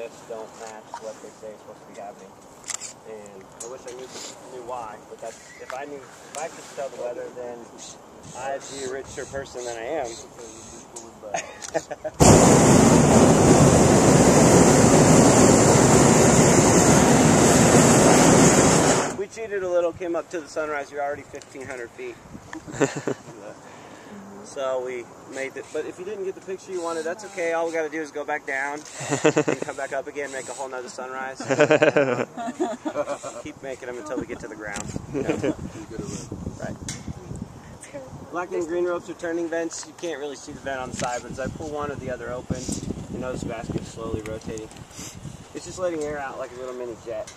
shifts don't match what they say is supposed to be happening. And I wish I knew why, but that's, if I could tell the weather, then I'd be a richer person than I am. We cheated a little, came up to the sunrise, you're already 1,500 feet. So we made it, but if you didn't get the picture you wanted, that's okay. All we got to do is go back down and come back up again, make a whole nother sunrise. Keep making them until we get to the ground. Right. Black and green ropes are turning vents. You can't really see the vent on the side, but as I pull one or the other open, you notice the basket's slowly rotating. It's just letting air out like a little mini jet.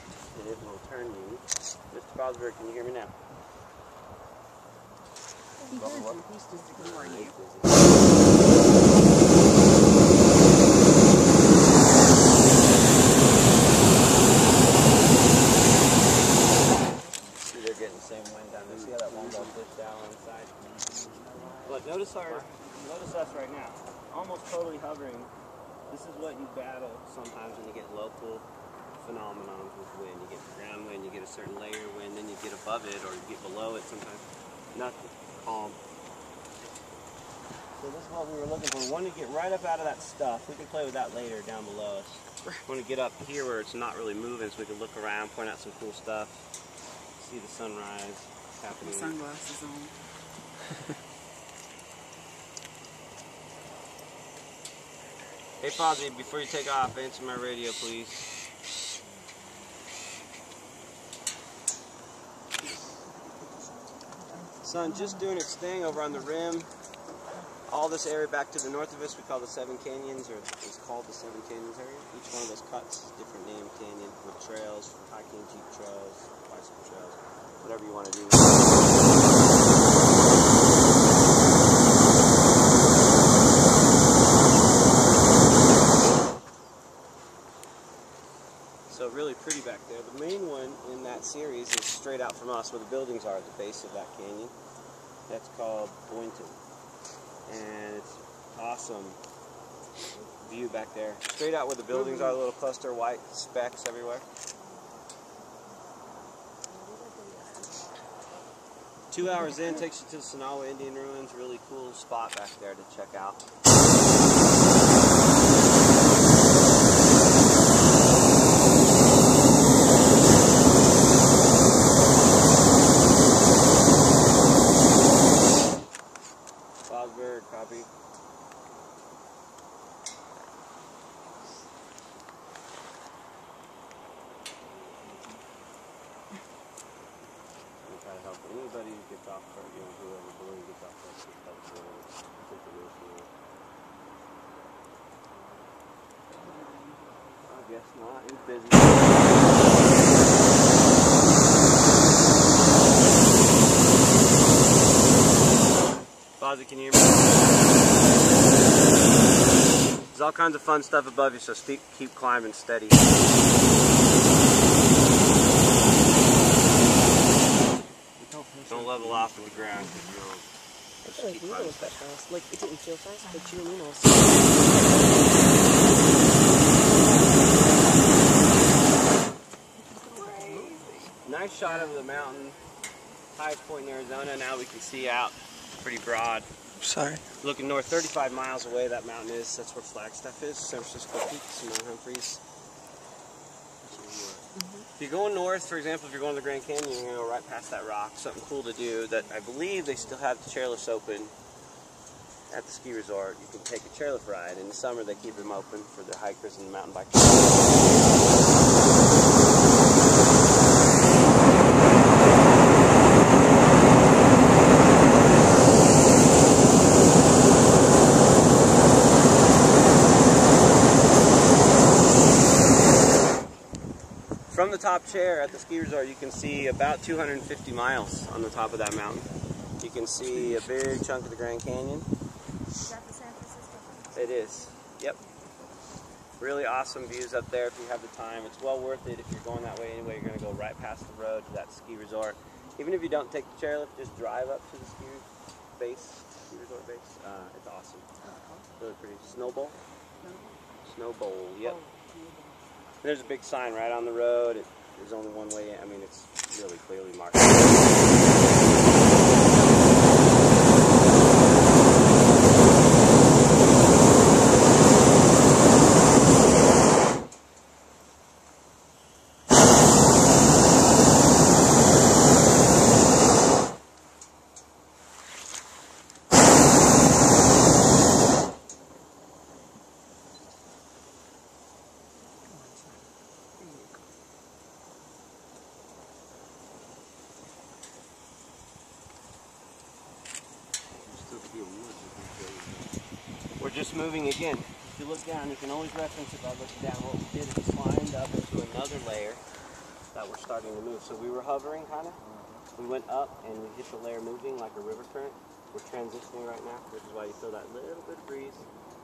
It will turn you. Mr. Fosberg, can you hear me now? He's just ignoring you. See, they're getting the same wind down there. See how that one ball pushed down on the side? But notice us right now. Almost totally hovering. This is what you battle sometimes when you get local phenomenons with wind. You get ground wind, you get a certain layer of wind, then you get above it or you get below it sometimes. Nothing. Calm. So this is what we were looking for. We want to get right up out of that stuff. We can play with that later down below us. We want to get up here where it's not really moving so we can look around, point out some cool stuff, see the sunrise happening. Sunglasses on. Hey Fozzie, before you take off, answer my radio please. Sun just doing its thing over on the rim. All this area back to the north of us we call the Seven Canyons, or it's called the Seven Canyons area. Each one of those cuts is a different name canyon with trails, hiking, jeep trails, bicycle trails, whatever you want to do. So really pretty back there. The main one in that series is straight out from us where the buildings are at the base of that canyon. That's called Boynton. And it's awesome view back there. Straight out where the buildings are, a little cluster of white specks everywhere. 2 hours in takes you to the Sedona Indian Ruins. Really cool spot back there to check out. Copy. I'm trying to help anybody who gets off first, you know, whoever balloon gets off first, I guess not. He's busy. Fozzie, can you hear me? There's all kinds of fun stuff above you, so keep climbing steady. Don't level off with the ground. I feel like Nina was that fast. Like, it didn't feel fast, but you and Nina was Nice shot of the mountain. Highest point in Arizona. Now we can see out pretty broad. Sorry. Looking north, 35 miles away that mountain is. That's where Flagstaff is. San Francisco Peak, Simone Humphreys. If you're going north, for example, if you're going to the Grand Canyon, you're going to go right past that rock. Something cool to do that I believe they still have the chairlifts open at the ski resort. You can take a chairlift ride. In the summer, they keep them open for the hikers and the mountain bikers. From the top chair at the ski resort, you can see about 250 miles on the top of that mountain. You can see a big chunk of the Grand Canyon. Is that the San Francisco? It is. Yep. Really awesome views up there if you have the time. It's well worth it if you're going that way anyway. You're going to go right past the road to that ski resort. Even if you don't take the chairlift, just drive up to the ski resort base. It's awesome. Really pretty. Snowbowl? Snowbowl, yep. There's a big sign right on the road. There's only one way in. I mean, it's really clearly marked. We're just moving again. If you look down, you can always reference it by looking down. What we did is climbed up into another layer that we're starting to move. So we were hovering kind of. We went up and we hit the layer moving like a river current. We're transitioning right now, which is why you feel that little bit of breeze.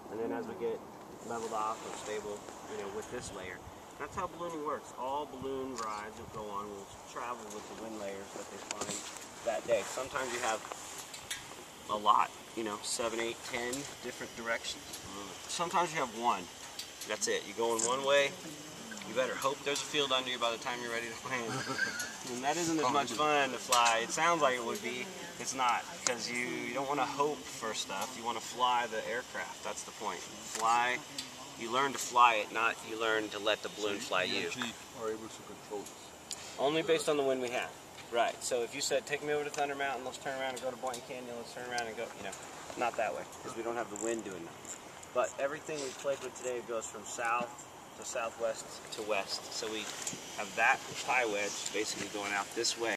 And then as we get leveled off or stable, you know, with this layer. That's how ballooning works. All balloon rides that go on will travel with the wind layers that they find that day. Sometimes you have a lot, you know, 7, 8, 10 different directions. Sometimes you have one. That's it. You go in one way. You better hope there's a field under you by the time you're ready to land. And that isn't as much fun to fly. It sounds like it would be. It's not, because you don't want to hope for stuff. You want to fly the aircraft. That's the point. Fly. You learn to fly it, not you learn to let the balloon fly you. Are able to control this. Only based on the wind we have. Right. So if you said, take me over to Thunder Mountain, let's turn around and go to Boynton Canyon, let's turn around and go, you know, not that way, because we don't have the wind doing that. But everything we've played with today goes from south to southwest to west. So we have that pie wedge basically going out this way.